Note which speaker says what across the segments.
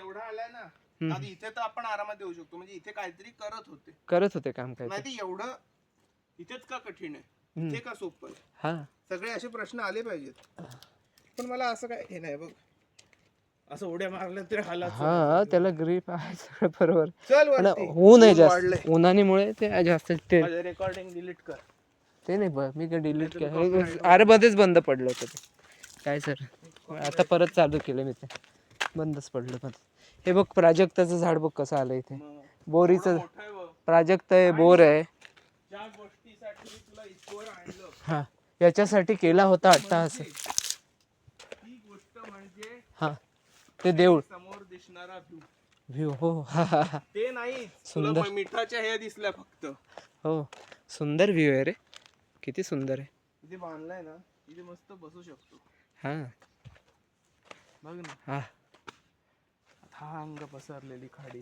Speaker 1: एवढा आलाय ना, आता इथे तर आपण आरामात देऊ शकतो. म्हणजे इथे काहीतरी करत होते
Speaker 2: काम काय
Speaker 1: माहिती. एवढं इथेच का कठीण आहे, इथे का सोपं आहे,
Speaker 2: हा
Speaker 1: सगळे असे प्रश्न आले पाहिजेत. पण मला असं काय हे नाही बघ, असं उड्या मारल्या तरी
Speaker 2: हा त्याला ग्रीप आहे सगळं बरोबर.
Speaker 1: चल
Speaker 2: पण
Speaker 1: वरती,
Speaker 2: ऊन आहे
Speaker 1: ऊन
Speaker 2: जास्त,
Speaker 1: वाढलंय.
Speaker 2: उन्हानीमुळे ते जास्त ते
Speaker 1: रेकॉर्डिंग डिलीट कर.
Speaker 2: ते नाही बघ, मी काय डिलीट
Speaker 1: नाहीतर
Speaker 2: केलं,
Speaker 1: copyright
Speaker 2: आरमध्येच बंद पडलं होतं ते. काय सर, आता परत चालू केलं मी ते, बंदच पडलं पण. हे बघ प्राजक्ताचं झाड बघ कसं आलं इथे, बोरीचं
Speaker 1: मोठं आहे बघ.
Speaker 2: प्राजक्त आहे, बोर आहे.
Speaker 1: ज्या गोष्टीसाठी मी तुला इथवर आणलं,
Speaker 2: हा याच्यासाठी केला होता अट्टाहास.
Speaker 1: ती गोष्ट म्हणजे
Speaker 2: हा ते देऊळ
Speaker 1: समोर दिसणारा व्ह्यू.
Speaker 2: व्ह्यू. हो हा हा हा.
Speaker 1: ते नाही
Speaker 2: सुंदर.
Speaker 1: तुला मिठाच्या हे दिसल्या फक्त.
Speaker 2: हो सुंदर व्ह्यू आहे रे, किती सुंदर आहे.
Speaker 1: इथे बांधलाय ना, इथे मस्त बसू शकतो.
Speaker 2: हा
Speaker 1: बघ ना,
Speaker 2: हा
Speaker 1: हा अंग पसरलेली खाडी.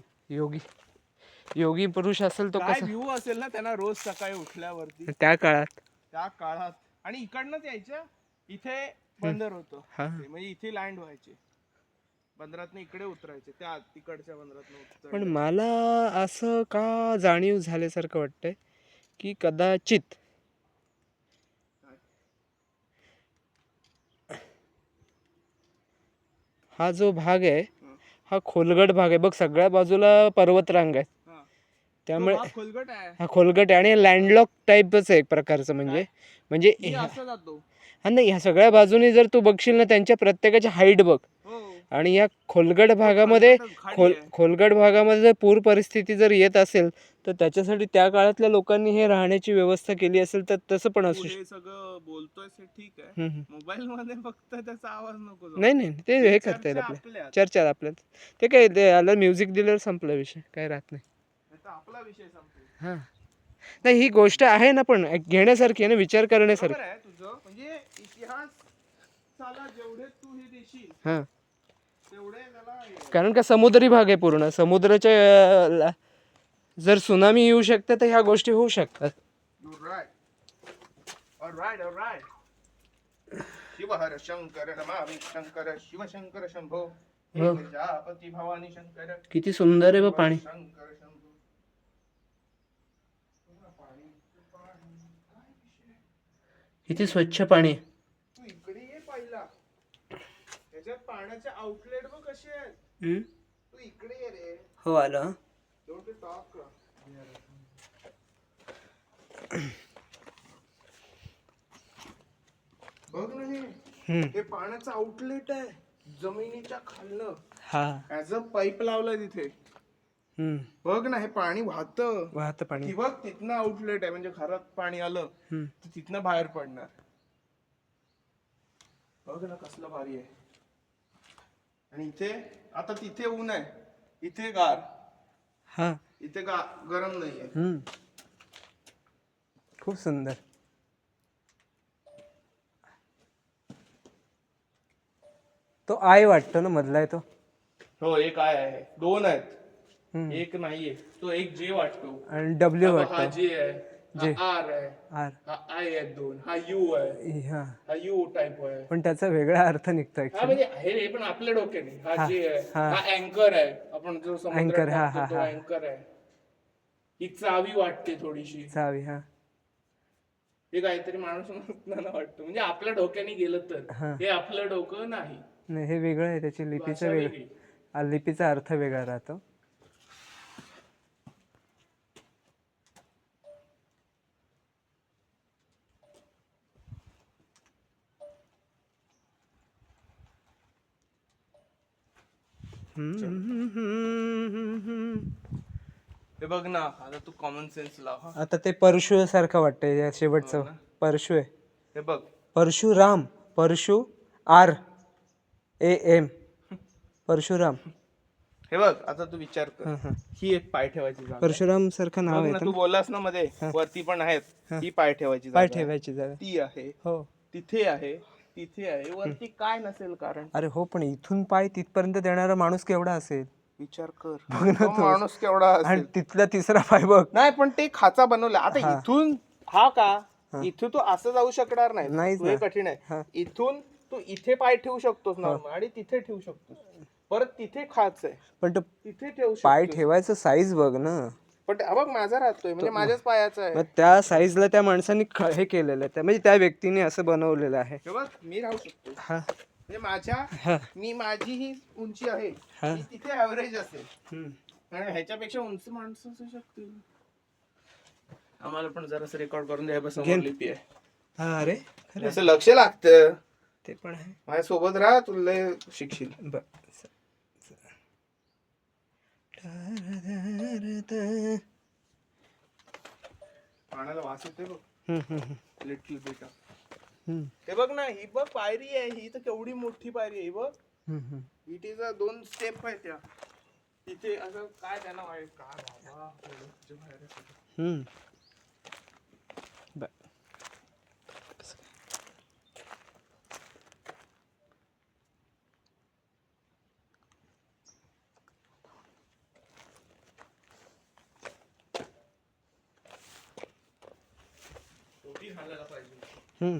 Speaker 2: योगी पुरुष असेल तो
Speaker 1: काय
Speaker 2: कसा
Speaker 1: व्ह्यू असेल ना त्यांना रोज सकाळी उठल्यावरती
Speaker 2: त्या
Speaker 1: काळात. आणि इकडनंच यायचं, इथे बंदर होतं ते, म्हणजे इथे लँड व्हायचे, बंदरातनं इकडे उतरायचे, त्या तिकडच्या बंदरातनं
Speaker 2: पण मला असं का जाणीव झाल्यासारखं वाटतंय की कदाचित हा जो भाग आहे हा खोलगट भाग आहे बघ, सगळ्या बाजूला पर्वतरांग आहे, त्यामुळे
Speaker 1: खोलगट आहे.
Speaker 2: हा खोलगट आहे आणि लँडलॉक टाईपच आहे एक प्रकारचं. म्हणजे
Speaker 1: असं जातो.
Speaker 2: हा नाही, ह्या सगळ्या बाजूनी जर तू बघशील ना, त्यांच्या प्रत्येकाची हाईट बघ. आणि या खोलगट भागामध्ये खोलगट भागामध्ये जर पूर परिस्थिती जर येत असेल तर त्याच्यासाठी त्या काळातल्या लोकांनी हे राहण्याची व्यवस्था केली असेल तर तसं पण असू शकतं.
Speaker 1: सगळं बोलतोय ठीक आहे, मोबाईल मध्ये फक्त त्याचा आवाज नको जाऊ.
Speaker 2: नाही ते हे करता येईल आपल्या चर्चा आपल्यात, ते काय ते आलं म्युझिक दिल्यावर संपला विषय, काय राहत नाही.
Speaker 1: आपला विषय संपला.
Speaker 2: हा नाही ही गोष्ट आहे ना, पण घेण्यासारखी आहे ना, विचार करण्यासारखी
Speaker 1: आहे तुझं. म्हणजे इतिहास जेवढे तू हे देशील
Speaker 2: हा,
Speaker 1: तेवढे त्याला,
Speaker 2: कारण का समुद्री भाग आहे पूर्ण, समुद्राच्या जर सुनामी येऊ शकते तर ह्या गोष्टी होऊ शकतात.
Speaker 1: शिव हर शंकर नमामि शंकर शिव शंकर शंभो प्रजापती भवानी शंकर.
Speaker 2: किती सुंदर आहे बघ पाणी,
Speaker 1: शंकर शंभो.
Speaker 2: किती स्वच्छ पाणी.
Speaker 1: तू इकडे ये पहिला, त्याच्यात पाण्याचे आउटलेट बघ कसे आहेत. तू इकडे ये रे.
Speaker 2: हो आलं.
Speaker 1: बघ ना, हे पाण्याचं आउटलेट आहे जमिनीच्या खालनं.
Speaker 2: हा
Speaker 1: ऍज अ पाईप लावलाय तिथे. बघ ना, हे पाणी वाहत पाणी बघ, तिथनं आउटलेट आहे, म्हणजे घरात पाणी आलं तर तिथनं बाहेर पडणार. बघ ना कसलं भारी आहे. आणि इथे आता तिथे ऊन आहे, इथे गार.
Speaker 2: हा
Speaker 1: इथे गरम नाहीये.
Speaker 2: खूप सुंदर. तो आय वाटतो ना मधला आहे तो.
Speaker 1: हो एक आय आहे, दोन आहेत, एक नाहीये. तो एक जे वाटतो
Speaker 2: आणि डब्ल्यू वाटतो.
Speaker 1: हा जे आहे, हा आर आहे, हा आय आहे दोन, हा यू आहे, हा यू टाइप आहे.
Speaker 2: पण त्याचा वेगळा अर्थ निघतो.
Speaker 1: हा म्हणजे हे पण आपल्या डोक्याने हा जे आहे, हा अँकर आहे, आपण जो समुद्रात टाकतो तो अँकर आहे. ही चावी वाटते थोडीशी, चावी. हे काहीतरी माणूस वाटतो, म्हणजे आपल्या डोक्याने गेलं तर. हे आपलं डोकं नाही,
Speaker 2: हे वेगळं आहे, त्याची लिपीचा अर्थ वेगळा राहतो.
Speaker 1: हे बघ ना, आता तू कॉमन सेन्स लाव.
Speaker 2: आता ते परशु सारखं वाटतंय, शेवटचं परशु आहे.
Speaker 1: हे बघ,
Speaker 2: परशुराम, परशु RAM, परशुराम.
Speaker 1: हे बघ, आता तू विचार कर, ही एक पाय ठेवायची जागा,
Speaker 2: परशुराम सारखं नाव आहे.
Speaker 1: तू बोललास ना मध्ये, वरती पण आहेत. ही पाय ठेवायची जागा, ती आहे. हो, तिथे आहे, तिथे आहे, वरती काय नसेल कारण.
Speaker 2: अरे हो, पण इथून पाय तिथपर्यंत देणारा माणूस केवढा असेल
Speaker 1: विचार कर. माणूस केवढा असेल.
Speaker 2: तिथला तिसरा पाय बघ. नाही,
Speaker 1: पण ते खाचा बनवला. आता इथून हा का, इथून तू असं जाऊ शकणार नाही, हे कठीण आहे. इथून तू इथे पाय ठेवू शकतोस नॉर्मल, आणि तिथे ठेवू शकतोस. परत तिथे खाच आहे,
Speaker 2: पण तो
Speaker 1: तिथे ठेवू
Speaker 2: पाय
Speaker 1: शकतो.
Speaker 2: ठेवायचं साईज बघ ना.
Speaker 1: पण हा बघ माझा राहतोय, म्हणजे माझ्याच पायाचा आहे.
Speaker 2: मग त्या साईजला त्या माणसाने हे केलेलं आहे, म्हणजे त्या व्यक्तीने असं बनवलेलं आहे.
Speaker 1: हे बघ मी राहू शकतो,
Speaker 2: हा
Speaker 1: म्हणजे माझ्या
Speaker 2: हा
Speaker 1: माझी ही उंची आहे,
Speaker 2: हा.
Speaker 1: ती तिथे ऍव्हरेज असेल आणि ह्याच्यापेक्षा उंच माणसं असू शकतील. आम्हाला पण जरासं रेकॉर्ड करून द्या, समोर लिपी आहे.
Speaker 2: हा अरे खरं
Speaker 1: असं लक्ष लागतं.
Speaker 2: ते पण आहे.
Speaker 1: माझ्या सोबत राहा, तुला लय शिकशील. पाण्याला वास येते बघ, लिटिल बिट. हे बघ ना, ही बघ पायरी आहे, ही तर केवढी मोठी पायरी आहे. ही बघ, इटीचा 2 स्टेप आहे त्या तिथे. असं काय त्यांना काय बाबा घालायला पाहिजे.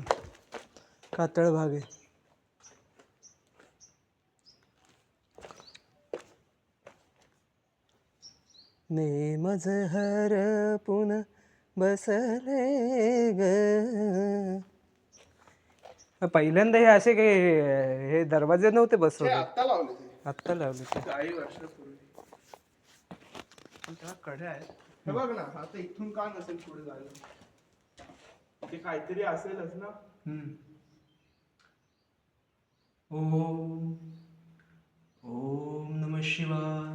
Speaker 2: कातळ भाग आहे. नेमज हर पुन बसले ग. पहिल्यांदा हे असे काही हे दरवाजे नव्हते
Speaker 1: हे
Speaker 2: बसवले,
Speaker 1: आता लावले ते,
Speaker 2: आत्ता लावले ते.
Speaker 1: काही वर्षापूर्वी.
Speaker 2: त्याला कड्या आहेत.
Speaker 1: हे बघ ना, आता इथून का नसेल पुढे जायला, ते काहीतरी असेलच ना.
Speaker 2: ओम ओम नमः शिवाय,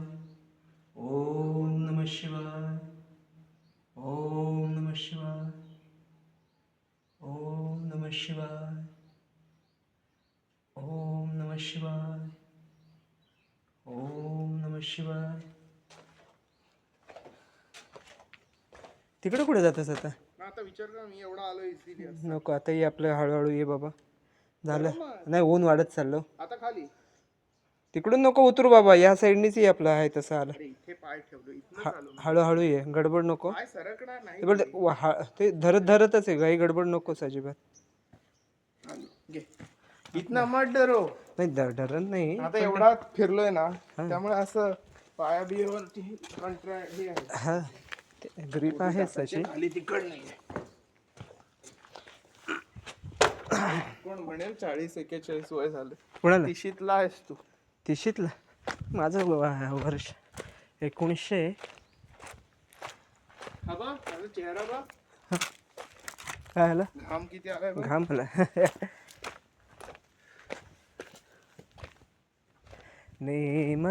Speaker 2: ओम नमः शिवाय, ओम नमः शिवाय, ओम नमः शिवाय, ओम नमः शिवाय, ओम नमः शिवाय. तिकडे कुठे जातस आता?
Speaker 1: आता विचार कर, मी एवढा आलो इझिली.
Speaker 2: नको, आता ये आपलं हळूहळू ये बाबा. झालं नाही, ऊन वाढत चाललो.
Speaker 1: आता खाली
Speaker 2: तिकडून नको उतरू बाबा, या साईडनीच ये आपलं आहे तसं आलं.
Speaker 1: इथे पाय ठेवलो, इथनं चालू.
Speaker 2: हळूहळू ये, गडबड नको.
Speaker 1: पाय सरकणार नाही.
Speaker 2: ते धरत धरतच आहे, काही गडबड नकोच अजिबात.
Speaker 1: इथनं मत डरो
Speaker 2: नाही, डरत नाही.
Speaker 1: आता एवढा फिरलोय ना, त्यामुळे असं पाया बियावरती हे आहे.
Speaker 2: हा ग्रीप आहे तशी.
Speaker 1: खाली तिकड नाहीये. कोण म्हणेल 40-41 वय झालं.
Speaker 2: कोणाला?
Speaker 1: 30ला आहेस तू.
Speaker 2: 30ला? माझं वर्ष 1900.
Speaker 1: हा बघ माझा चेहरा बघ,
Speaker 2: काय आला?
Speaker 1: घाम किती आलाय बघ.
Speaker 2: घाम आला. नेम